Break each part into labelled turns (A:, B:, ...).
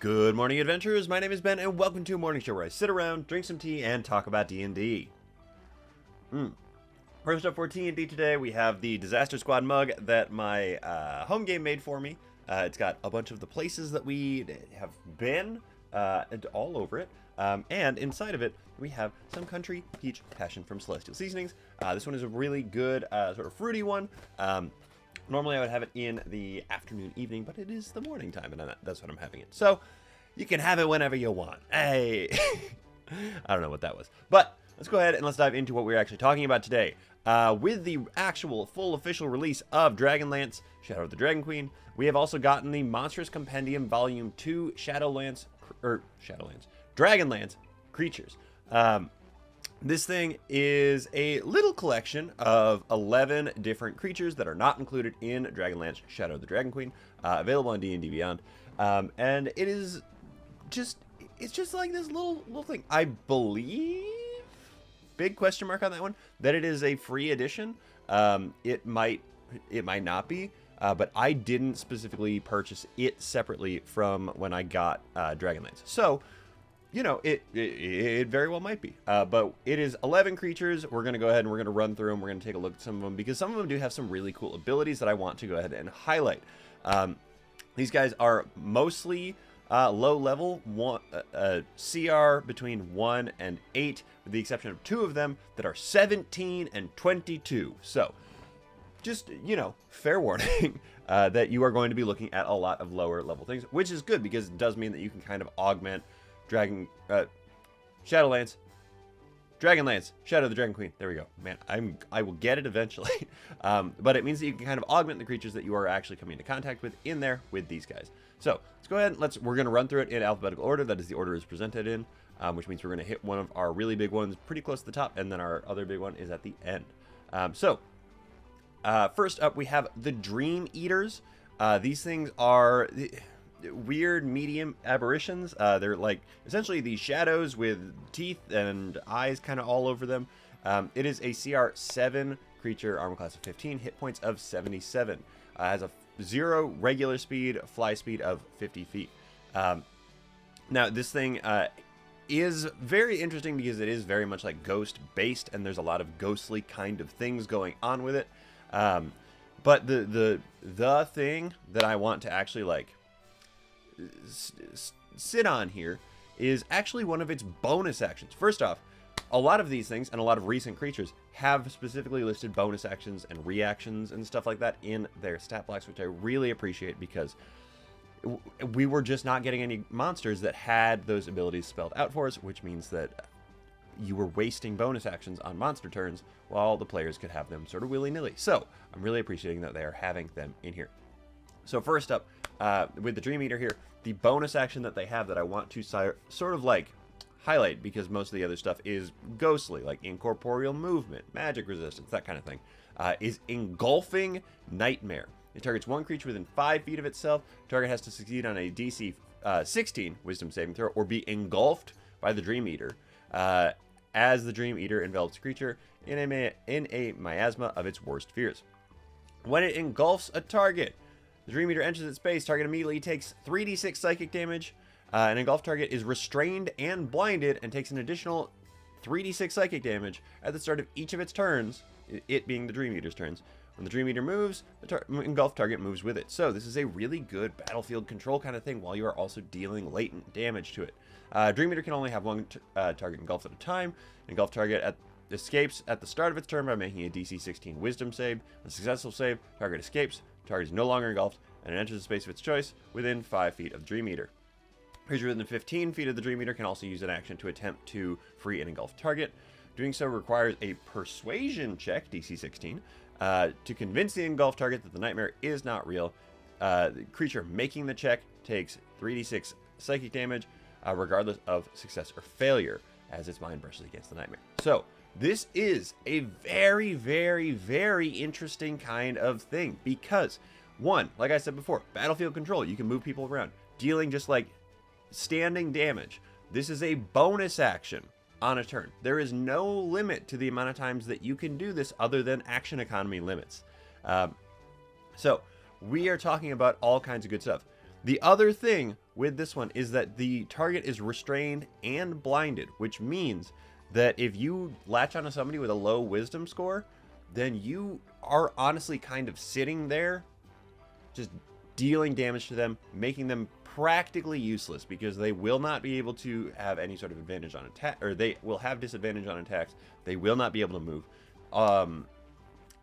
A: Good morning, adventurers. My name is Ben, and welcome to a morning show where I sit around, drink some tea, and talk about D&D. First up for T&D today, we have the Disaster Squad mug that my home game made for me. It's got a bunch of the places that we have been and all over it. And inside of it, we have some Country Peach Passion from Celestial Seasonings. This one is a really good sort of fruity one. Normally I would have it in the afternoon, evening, but it is the morning time, and that's when I'm having it. So you can have it whenever you want. Hey, I don't know what that was, but let's go ahead and let's dive into what we're actually talking about today. With the actual full official release of Dragonlance, Shadow of the Dragon Queen, we have also gotten the Monstrous Compendium Volume 2 Dragonlance creatures. This thing is a little collection of 11 different creatures that are not included in Dragonlance Shadow of the Dragon Queen, available on D&D Beyond. And it is just, it's just like this little thing. I believe, big question mark on that one, that it is a free edition. It might not be, but I didn't specifically purchase it separately from when I got Dragonlance. So, you know, it very well might be. But it is 11 creatures. We're going to go ahead and we're going to run through them. We're going to take a look at some of them because some of them do have some really cool abilities that I want to go ahead and highlight. These guys are mostly low level, CR between 1 and 8, with the exception of 2 of them that are 17 and 22. So, just, you know, fair warning that you are going to be looking at a lot of lower level things, which is good because it does mean that you can kind of augment Dragonlance, Shadow of the Dragon Queen. There we go. Man, I will get it eventually. But it means that you can kind of augment the creatures that you are actually coming into contact with in there with these guys. So let's go ahead and we're going to run through it in alphabetical order. That is the order it's presented in, which means we're going to hit one of our really big ones pretty close to the top, and then our other big one is at the end. First up, we have the Dream Eaters. These things are weird medium aberrations. They're like essentially these shadows with teeth and eyes kind of all over them. It is a CR 7 creature, armor class of 15, hit points of 77. Has a 0 regular speed, fly speed of 50 feet. Now this thing is very interesting because it is very much like ghost based, and there's a lot of ghostly kind of things going on with it. But the thing that I want to actually like sit on here is actually one of its bonus actions. First off, a lot of these things and a lot of recent creatures have specifically listed bonus actions and reactions and stuff like that in their stat blocks, which I really appreciate because we were just not getting any monsters that had those abilities spelled out for us, which means that you were wasting bonus actions on monster turns while the players could have them sort of willy-nilly. So I'm really appreciating that they are having them in here. So first up, with the Dream Eater here, the bonus action that they have that I want to sort of like highlight, because most of the other stuff is ghostly, like incorporeal movement, magic resistance, that kind of thing, is Engulfing Nightmare. It targets one creature within 5 feet of itself. Target has to succeed on a DC 16 Wisdom saving throw or be engulfed by the Dream Eater as the Dream Eater envelops a creature in a miasma of its worst fears. When it engulfs a target, the Dream Eater enters its space. Target immediately takes 3d6 psychic damage. An engulfed target is restrained and blinded and takes an additional 3d6 psychic damage at the start of each of its turns, it being the Dream Eater's turns. When the Dream Eater moves, the engulfed target moves with it. So this is a really good battlefield control kind of thing while you are also dealing latent damage to it. Dream Eater can only have one target engulfed at a time. An engulfed target escapes at the start of its turn by making a DC 16 Wisdom save. A successful save, target escapes. Target is no longer engulfed, and it enters the space of its choice within 5 feet of the Dream Eater. Creature within 15 feet of the Dream Eater can also use an action to attempt to free an engulfed target. Doing so requires a persuasion check, DC 16, to convince the engulfed target that the nightmare is not real. The creature making the check takes 3d6 psychic damage, regardless of success or failure, as its mind brushes against the nightmare. So, this is a very, very, very interesting kind of thing because, one, like I said before, battlefield control, you can move people around, dealing just like standing damage. This is a bonus action on a turn. There is no limit to the amount of times that you can do this other than action economy limits. So we are talking about all kinds of good stuff. The other thing with this one is that the target is restrained and blinded, which means that if you latch onto somebody with a low wisdom score, then you are honestly kind of sitting there just dealing damage to them, making them practically useless because they will not be able to have any sort of advantage on attack, or they will have disadvantage on attacks. They will not be able to move.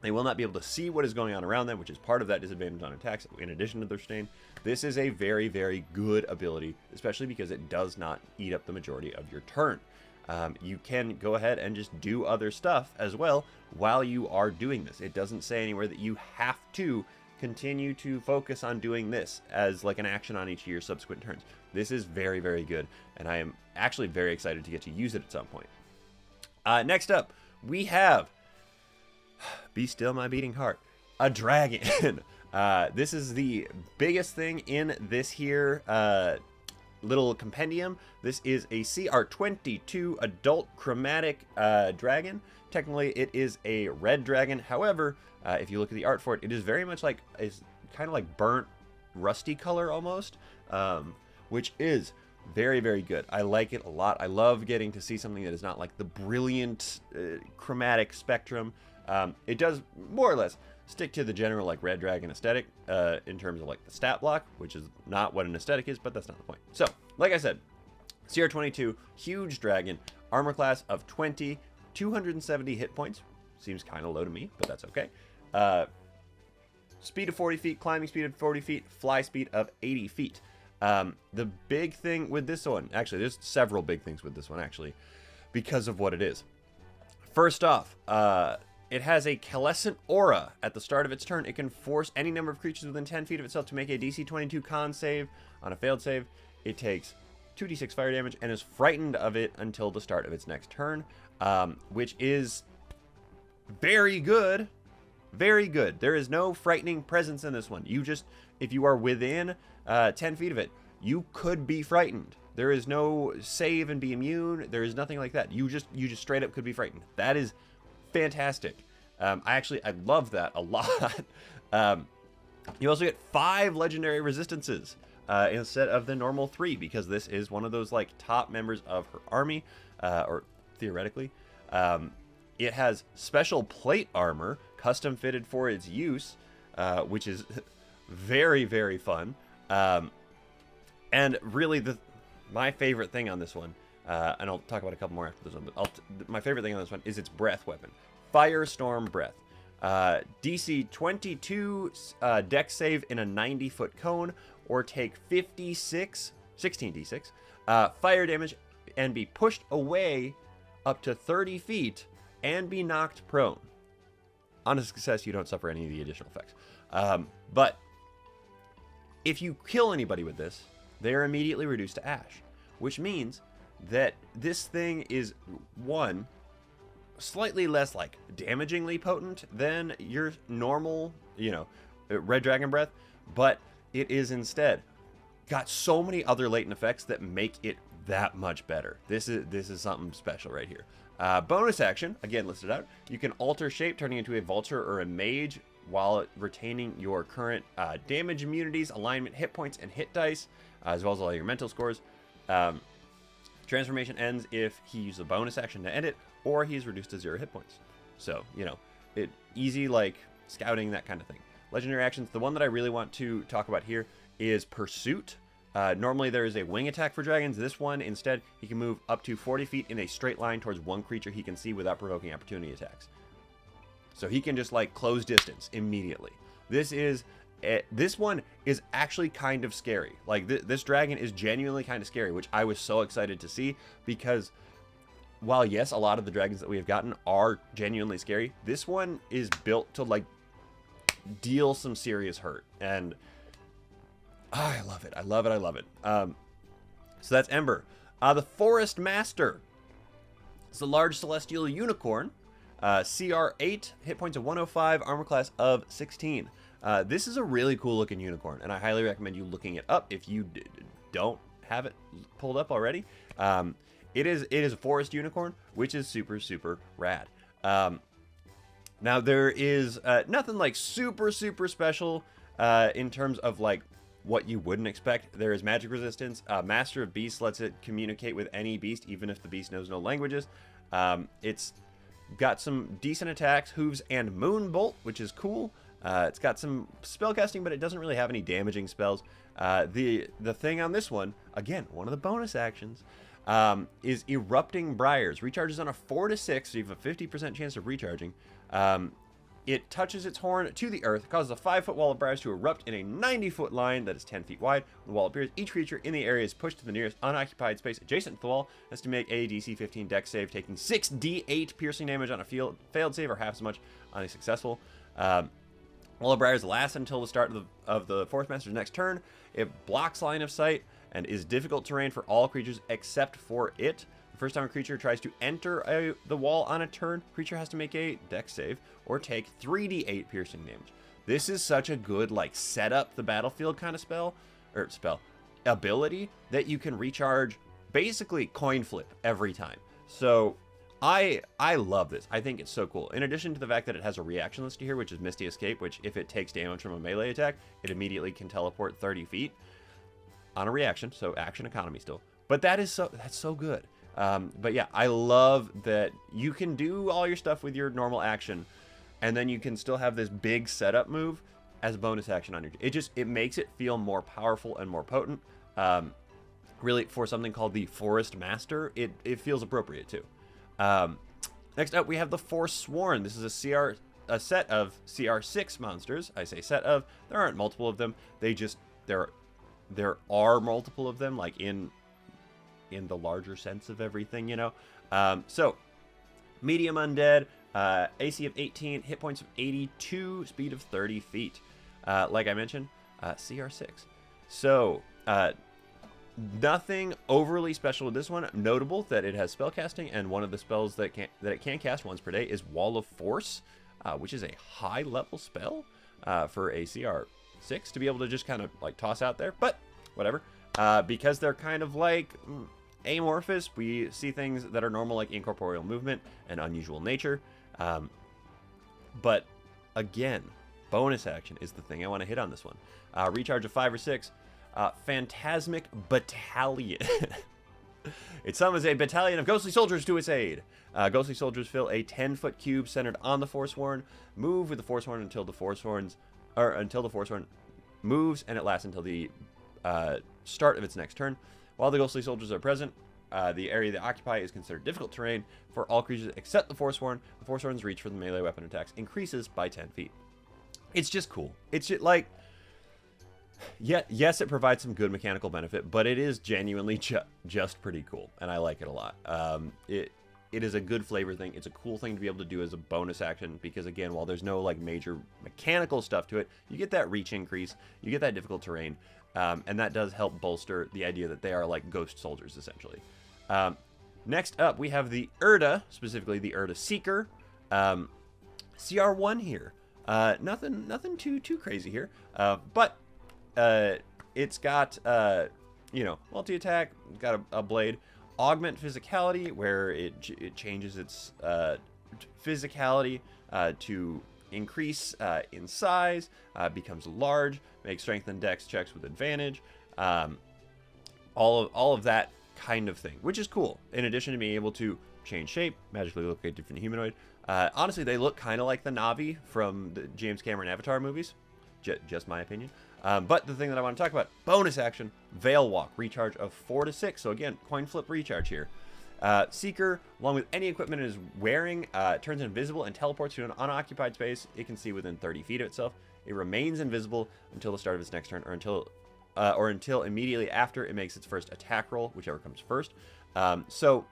A: They will not be able to see what is going on around them, which is part of that disadvantage on attacks in addition to their strain. This is a very, very good ability, especially because it does not eat up the majority of your turn. You can go ahead and just do other stuff as well while you are doing this. It doesn't say anywhere that you have to continue to focus on doing this as like an action on each of your subsequent turns. This is very, very good, and I am actually very excited to get to use it at some point. Next up, we have, be still my beating heart, a dragon. This is the biggest thing in this here little compendium. This is a CR22 adult chromatic dragon. Technically, it is a red dragon. However, if you look at the art for it, it is very much like, it's kind of like burnt rusty color almost, which is very, very good. I like it a lot. I love getting to see something that is not like the brilliant chromatic spectrum. It does more or less stick to the general like red dragon aesthetic in terms of like the stat block, which is not what an aesthetic is, but that's not the point. So, like I said, CR22, huge dragon, armor class of 20, 270 hit points. Seems kind of low to me, but that's okay. Speed of 40 feet, climbing speed of 40 feet, fly speed of 80 feet. The big thing with this one, actually, there's several big things with this one, actually, because of what it is. First off, it has a Calescent Aura. At the start of its turn, it can force any number of creatures within 10 feet of itself to make a DC 22 con save. On a failed save, it takes 2d6 fire damage and is frightened of it until the start of its next turn, which is very good. Very good. There is no frightening presence in this one. You just, if you are within 10 feet of it, you could be frightened. There is no save and be immune. There is nothing like that. You just straight up could be frightened. That is fantastic. I love that a lot. You also get 5 legendary resistances instead of the normal 3, because this is one of those like top members of her army, or theoretically. It has special plate armor, custom fitted for its use, which is very, very fun. And really, my favorite thing on this one, and I'll talk about a couple more after this one, but my favorite thing on this one is its breath weapon, Firestorm Breath. DC 22 dex save in a 90-foot cone, or take 16d6 fire damage and be pushed away up to 30 feet and be knocked prone. On a success, you don't suffer any of the additional effects. But if you kill anybody with this, they are immediately reduced to ash, which means that this thing is, one, slightly less like damagingly potent than your normal, red dragon breath, but it is instead got so many other latent effects that make it that much better. This is something special right here. Bonus action, again listed out, you can alter shape, turning into a vulture or a mage while retaining your current damage immunities, alignment, hit points, and hit dice, as well as all your mental scores. Transformation ends if he uses a bonus action to end it, or he's reduced to 0 hit points. So, easy like scouting, that kind of thing. Legendary actions, the one that I really want to talk about here is Pursuit. Normally there is a wing attack for dragons. This one, instead, he can move up to 40 feet in a straight line towards one creature he can see without provoking opportunity attacks. So he can just like close distance immediately. This one is actually kind of scary. Like this dragon is genuinely kind of scary, which I was so excited to see, because while yes, a lot of the dragons that we have gotten are genuinely scary, this one is built to like deal some serious hurt, and I love it. I love it. I love it. So that's Ember. The Forest Master. It's a large celestial unicorn. CR8, hit points of 105, armor class of 16. This is a really cool looking unicorn, and I highly recommend you looking it up if you don't have it pulled up already. It is a forest unicorn, which is super, super rad. Now there is nothing like super, super special in terms of like what you wouldn't expect. There is magic resistance. Master of Beasts lets it communicate with any beast, even if the beast knows no languages. It's got some decent attacks, Hooves and Moonbolt, which is cool. It's got some spellcasting, but it doesn't really have any damaging spells. The thing on this one, again, one of the bonus actions, is Erupting Briars. Recharges on a 4 to 6, so you have a 50% chance of recharging. It touches its horn to the earth, causes a 5-foot wall of briars to erupt in a 90-foot line that is 10 feet wide. When the wall appears, each creature in the area is pushed to the nearest unoccupied space adjacent to the wall. Has to make a DC 15 dex save, taking 6d8 piercing damage on a failed save, or half as much on a successful. Wall of Briars lasts until the start of the Fourth Master's next turn. It blocks line of sight and is difficult terrain for all creatures except for it. The first time a creature tries to enter the wall on a turn, creature has to make a dex save or take 3d8 piercing damage. This is such a good, like, set up the battlefield kind of ability that you can recharge basically coin flip every time. So I love this. I think it's so cool. In addition to the fact that it has a reaction listed here, which is Misty Escape, which if it takes damage from a melee attack, it immediately can teleport 30 feet on a reaction, so action economy still. But that's so good. But yeah, I love that you can do all your stuff with your normal action, and then you can still have this big setup move as a bonus action on your... It makes it feel more powerful and more potent. Really, for something called the Forest Master, it feels appropriate too. Next up, we have the Forsworn. This is a set of CR6 monsters. I say set of. There aren't multiple of them. There are multiple of them, like in the larger sense of everything, you know. So, medium undead, AC of 18, hit points of 82, speed of 30 feet. Like I mentioned, CR6. So, nothing overly special with this one. Notable that it has spellcasting, and one of the spells that it can cast once per day is Wall of Force, which is a high level spell for a CR6 to be able to just kind of like toss out there. But whatever, because they're kind of like amorphous, we see things that are normal, like incorporeal movement and unusual nature. But again, bonus action is the thing I want to hit on this one. Recharge of 5 or 6. Phantasmic Battalion. It summons a battalion of ghostly soldiers to its aid. Ghostly soldiers fill a 10-foot cube centered on the Forsworn. Move with the Forsworn until the Forsworn moves, and it lasts until the start of its next turn. While the ghostly soldiers are present, the area they occupy is considered difficult terrain for all creatures except the Forsworn. The Forsworn's reach for the melee weapon attacks increases by 10 feet. It's just cool. It's just like... Yeah, yes, it provides some good mechanical benefit, but it is genuinely just pretty cool, and I like it a lot. It is a good flavor thing. It's a cool thing to be able to do as a bonus action, because again, while there's no like major mechanical stuff to it, you get that reach increase, you get that difficult terrain, and that does help bolster the idea that they are like ghost soldiers, essentially. Next up, we have the Urda, specifically the Urda Seeker. CR1 here. Nothing too crazy here, but it's got, multi-attack, got a blade. Augment physicality, where it changes its physicality to increase in size, becomes large, makes strength and dex checks with advantage. All of that kind of thing, which is cool. In addition to being able to change shape, magically locate different humanoid. Honestly, they look kind of like the Na'vi from the James Cameron Avatar movies. Just my opinion. But the thing that I want to talk about, bonus action, Veil Walk, recharge of 4 to 6. So again, coin flip recharge here. Seeker, along with any equipment it is wearing, turns invisible and teleports to an unoccupied space it can see within 30 feet of itself. It remains invisible until the start of its next turn, or until immediately after it makes its first attack roll, whichever comes first. So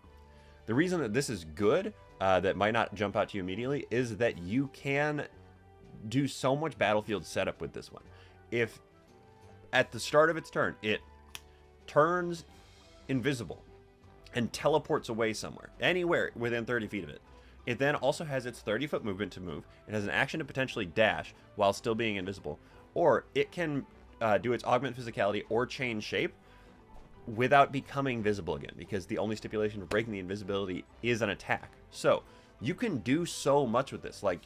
A: the reason that this is good, that might not jump out to you immediately, is that you can do so much battlefield setup with this one. If at the start of its turn it turns invisible and teleports away somewhere, anywhere within 30 feet of it, it then also has its 30-foot movement to move. It has an action to potentially dash while still being invisible, or it can do its augment physicality or change shape without becoming visible again, because the only stipulation for breaking the invisibility is an attack. So you can do so much with this. Like,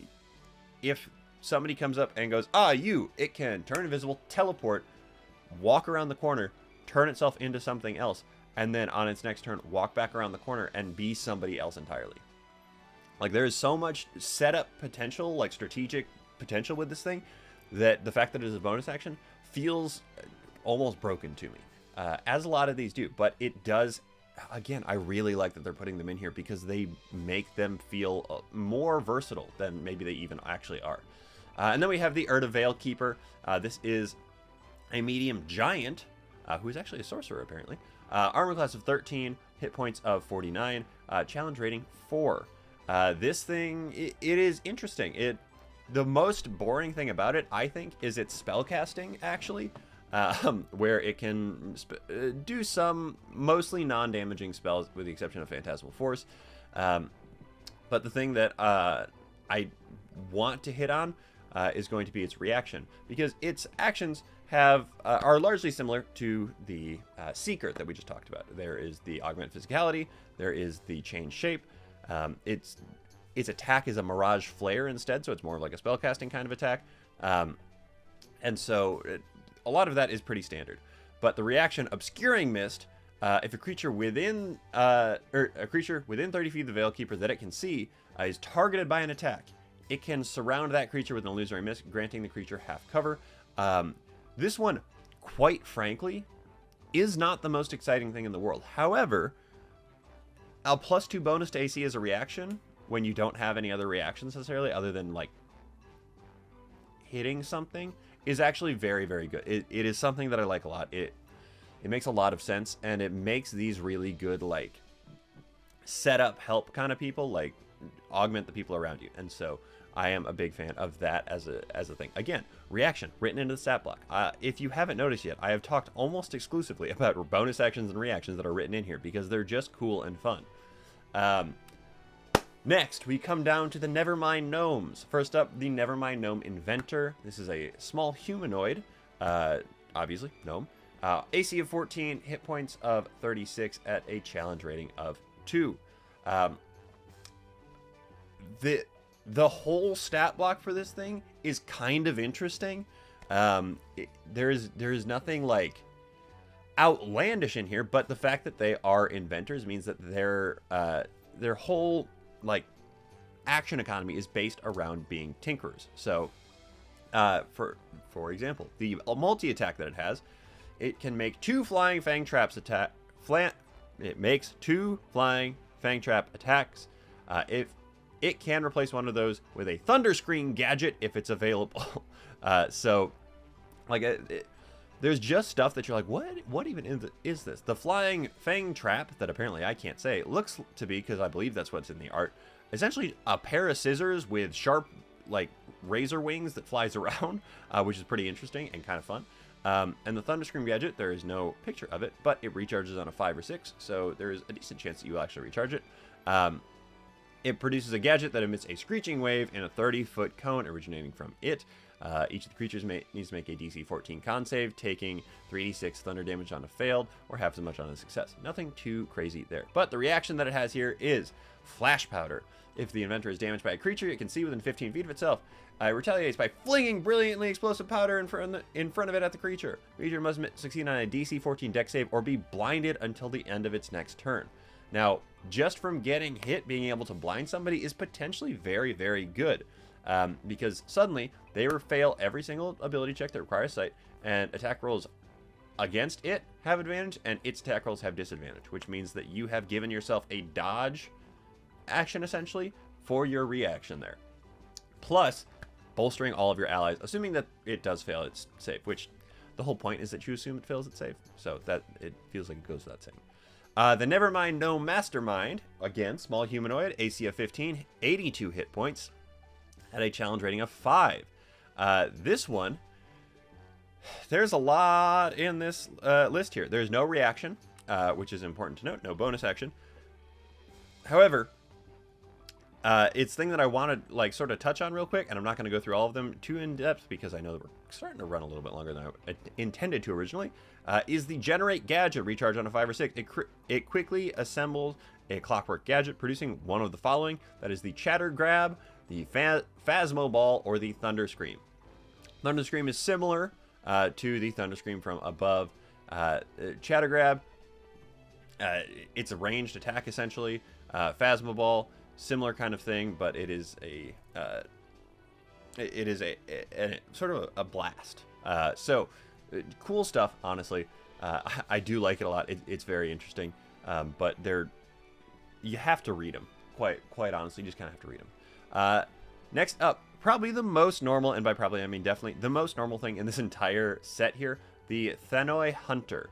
A: if somebody comes up and goes, it can turn invisible, teleport, walk around the corner, turn itself into something else, and then on its next turn, walk back around the corner and be somebody else entirely. Like, there is so much setup potential, like strategic potential with this thing, that the fact that it is a bonus action feels almost broken to me, as a lot of these do. But it does, again, I really like that they're putting them in here because they make them feel more versatile than maybe they even actually are. And then we have the Urda Veil Keeper. This is a medium giant, who is actually a sorcerer, apparently. Armor class of 13, hit points of 49, challenge rating 4. This thing, it is interesting. The most boring thing about it, I think, is its spellcasting, actually, where it can do some mostly non-damaging spells, with the exception of Phantasmal Force. But the thing that I want to hit on is going to be its reaction, because its actions are largely similar to the Seeker that we just talked about. There is the Augment Physicality, there is the Change Shape. Its attack is a Mirage Flare instead, so it's more of like a spellcasting kind of attack. And so a lot of that is pretty standard. But the reaction, Obscuring Mist, if a creature within 30 feet of the Veilkeeper that it can see is targeted by an attack, it can surround that creature with an illusory mist, granting the creature half cover. This one, quite frankly, is not the most exciting thing in the world. However, a +2 bonus to AC as a reaction, when you don't have any other reactions necessarily, other than, like, hitting something, is actually very, very good. It is something that I like a lot. It makes a lot of sense, and it makes these really good, like, setup help kind of people, like, augment the people around you. And so I am a big fan of that as a thing. Again, reaction written into the stat block. If you haven't noticed yet, I have talked almost exclusively about bonus actions and reactions that are written in here because they're just cool and fun. Next, we come down to the Nevermind Gnomes. First up, the Nevermind Gnome Inventor. This is a small humanoid, obviously, gnome. AC of 14, hit points of 36 at a challenge rating of 2. The whole stat block for this thing is kind of interesting. There is nothing, like, outlandish in here, but the fact that they are inventors means that their whole, like, action economy is based around being tinkerers. So, for example, the multi-attack that it has, it can make 2 Flying Fang Traps attack. It makes 2 Flying Fang Trap attacks. If it can replace one of those with a Thunder Screen gadget if it's available. So, like, there's just stuff that you're like, what even is this? The Flying Fang Trap, that apparently I can't say, looks to be, because I believe that's what's in the art, essentially a pair of scissors with sharp, like, razor wings that flies around, which is pretty interesting and kind of fun. And the Thunder Scream gadget, there is no picture of it, but it recharges on a 5 or 6, so there is a decent chance that you will actually recharge it. It produces a gadget that emits a screeching wave in a 30-foot cone originating from it. Each of the creatures needs to make a DC 14 con save, taking 3d6 thunder damage on a failed, or half as much on a success. Nothing too crazy there. But the reaction that it has here is Flash Powder. If the inventor is damaged by a creature it can see within 15 feet of itself, it retaliates by flinging brilliantly explosive powder in front of it at the creature. The creature must succeed on a DC 14 dex save or be blinded until the end of its next turn. Now, just from getting hit, being able to blind somebody is potentially very, very good. Because suddenly, they fail every single ability check that requires sight, and attack rolls against it have advantage, and its attack rolls have disadvantage, which means that you have given yourself a dodge action, essentially, for your reaction there. Plus, bolstering all of your allies, assuming that it does fail its save, which the whole point is that you assume it fails its save, so that it feels like it goes without saying. The Nevermind Gnome Mastermind, again, small humanoid, AC of 15, 82 hit points, at a challenge rating of 5. This one, there's a lot in this list here. There's no reaction, which is important to note, no bonus action. However, it's thing that I want to, like, sort of touch on real quick, and I'm not going to go through all of them too in depth because I know that we're starting to run a little bit longer than I intended to originally, is the Generate Gadget recharge on a 5 or 6. It quickly assembles a clockwork gadget producing one of the following. That is the Chatter Grab, the Phasmo Ball, or the Thunder Scream. Thunder Scream is similar to the Thunder Scream from above. Shatter Grab, it's a ranged attack essentially. Phasma Ball, similar kind of thing, but it is a sort of a blast. So cool stuff, honestly. I do like it a lot. It's very interesting, but you have to read them. Quite honestly, you just kind of have to read them. Next up, probably the most normal, and by probably I mean definitely the most normal thing in this entire set here, the Thanoi Hunter.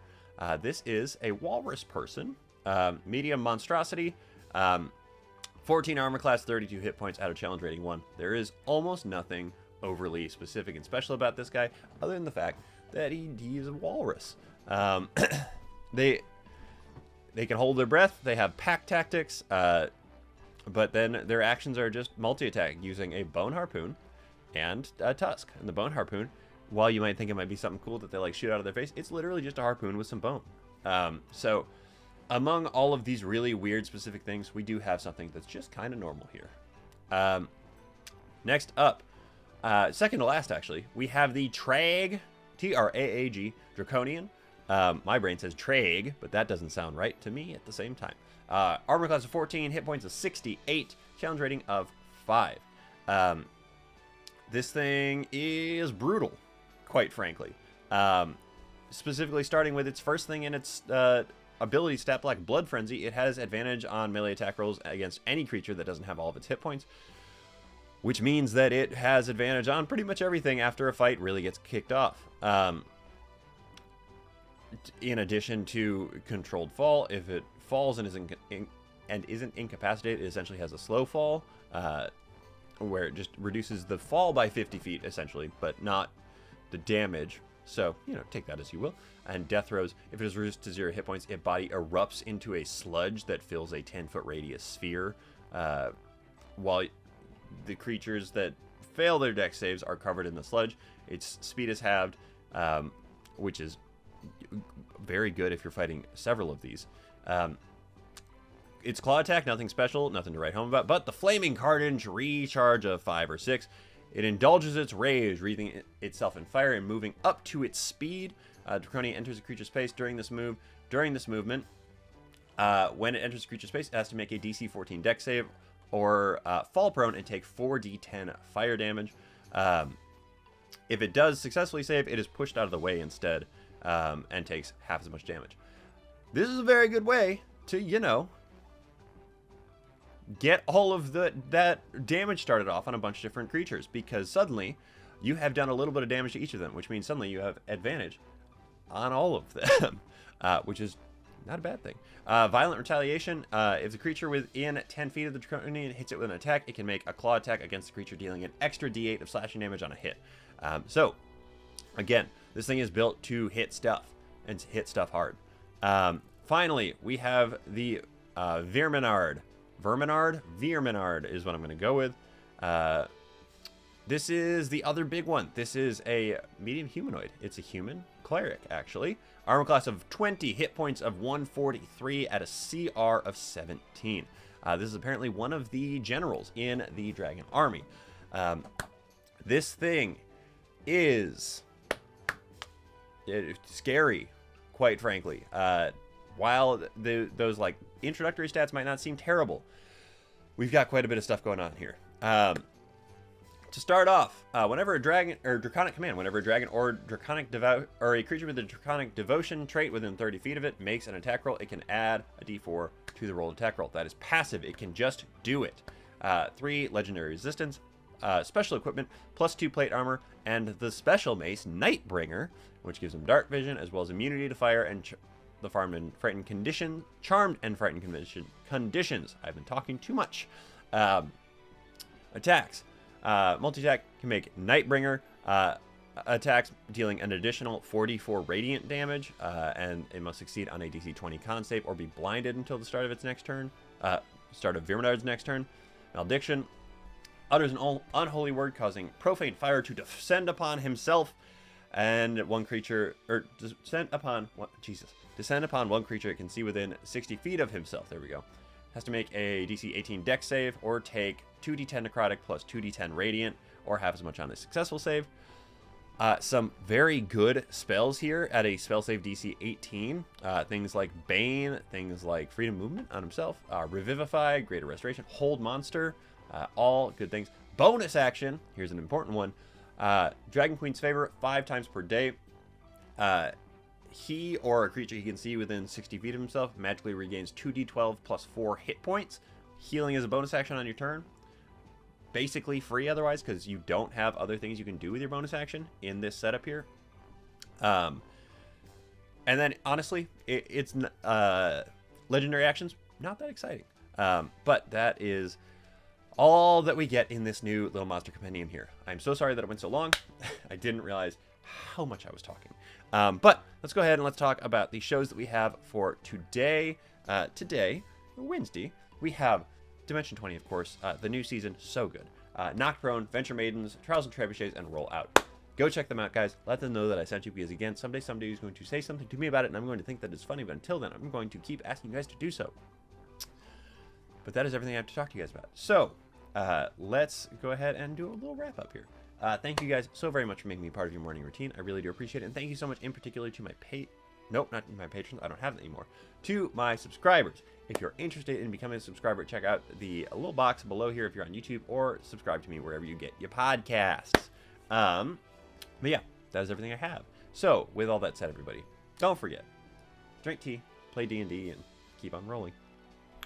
A: This is a walrus person, medium monstrosity, 14 armor class, 32 hit points out of challenge rating 1. There is almost nothing overly specific and special about this guy, other than the fact that he is a walrus. They can hold their breath. They have pack tactics, but then their actions are just multi-attack using a bone harpoon and a tusk. And the bone harpoon, while you might think it might be something cool that they like shoot out of their face, it's literally just a harpoon with some bone. So among all of these really weird specific things, we do have something that's just kind of normal here. Next up, second to last actually, we have the Traag, Traag, Draconian. My brain says Traag, but that doesn't sound right to me at the same time. Armor class of 14, hit points of 68, challenge rating of 5. This thing is brutal, quite frankly. Specifically starting with its first thing in its ability stat block, Blood Frenzy, it has advantage on melee attack rolls against any creature that doesn't have all of its hit points, which means that it has advantage on pretty much everything after a fight really gets kicked off. In addition to controlled fall, if it falls and isn't incapacitated, it essentially has a slow fall, where it just reduces the fall by 50 feet essentially, but not the damage. So, take that as you will. And Death Throes, if it is reduced to 0 hit points, its body erupts into a sludge that fills a 10-foot radius sphere, while the creatures that fail their dex saves are covered in the sludge. Its speed is halved, which is very good if you're fighting several of these. Its claw attack, nothing special, nothing to write home about, but the Flaming Carnage recharge of 5 or 6. It indulges its rage, wreathing itself in fire and moving up to its speed. Draconian enters a creature's space during this movement. When it enters a creature's space, it has to make a DC 14 dex save or fall prone and take 4d10 fire damage. If it does successfully save, it is pushed out of the way instead, and takes half as much damage. This is a very good way to, get all of that damage started off on a bunch of different creatures, because suddenly you have done a little bit of damage to each of them, which means suddenly you have advantage on all of them, which is not a bad thing. Violent Retaliation. If the creature within 10 feet of the Draconian hits it with an attack, it can make a claw attack against the creature, dealing an extra d8 of slashing damage on a hit. So, again, this thing is built to hit stuff, and to hit stuff hard. Finally, we have the Verminard. Verminard is what I'm going to go with. This is the other big one. This is a medium humanoid. It's a human cleric, actually. Armor class of 20, hit points of 143 at a CR of 17. This is apparently one of the generals in the dragon army. This thing is scary, quite frankly. While those like introductory stats might not seem terrible, we've got quite a bit of stuff going on here. To start off, whenever a dragon or draconic command, whenever a dragon or draconic or a creature with a draconic devotion trait within 30 feet of it makes an attack roll, it can add a d4 to the rolled attack roll. That is passive. It can just do it. 3 legendary resistance, special equipment, +2 plate armor, and the special mace Nightbringer, which gives him dark vision as well as immunity to fire and the charmed and frightened conditions. I've been talking too much. Attacks. Multi-attack can make Nightbringer attacks dealing an additional 44 radiant damage, and it must succeed on a DC 20 con save or be blinded until the start of its next turn. Start of Verminard's next turn. Malediction. Utters an unholy word causing profane fire to descend upon himself and one creature, or descend upon one creature it can see within 60 feet of himself. There we go. Has to make a DC 18 dex save or take 2d10 necrotic plus 2d10 radiant, or half as much on a successful save. Some very good spells here at a spell save DC 18. Things like Bane, things like Freedom Movement on himself, Revivify, Greater Restoration, Hold Monster, all good things. Bonus action, here's an important one. Dragon Queen's Favor, 5 times per day. He or a creature he can see within 60 feet of himself magically regains 2d12 plus 4 hit points. Healing is a bonus action on your turn. Basically free otherwise, because you don't have other things you can do with your bonus action in this setup here. And then, honestly, it's legendary actions, not that exciting. But that is all that we get in this new little monster compendium here. I'm so sorry that it went so long. I didn't realize how much I was talking. But let's go ahead and let's talk about the shows that we have for today. Today, Wednesday, we have Dimension 20, of course, the new season, so good. Knocked Prone, Venture Maidens, Trials and Trebuchets, and Roll Out. Go check them out, guys. Let them know that I sent you, because, again, someday somebody is going to say something to me about it, and I'm going to think that it's funny, but until then, I'm going to keep asking you guys to do so. But that is everything I have to talk to you guys about. So, let's go ahead and do a little wrap-up here. Thank you guys so very much for making me part of your morning routine. I really do appreciate it, and thank you so much in particular to my Nope, not my patrons. I don't have them anymore. To my subscribers. If you're interested in becoming a subscriber, check out the little box below here if you're on YouTube, or subscribe to me wherever you get your podcasts. But yeah, that is everything I have. So, with all that said, everybody, don't forget, drink tea, play D&D, and keep on rolling.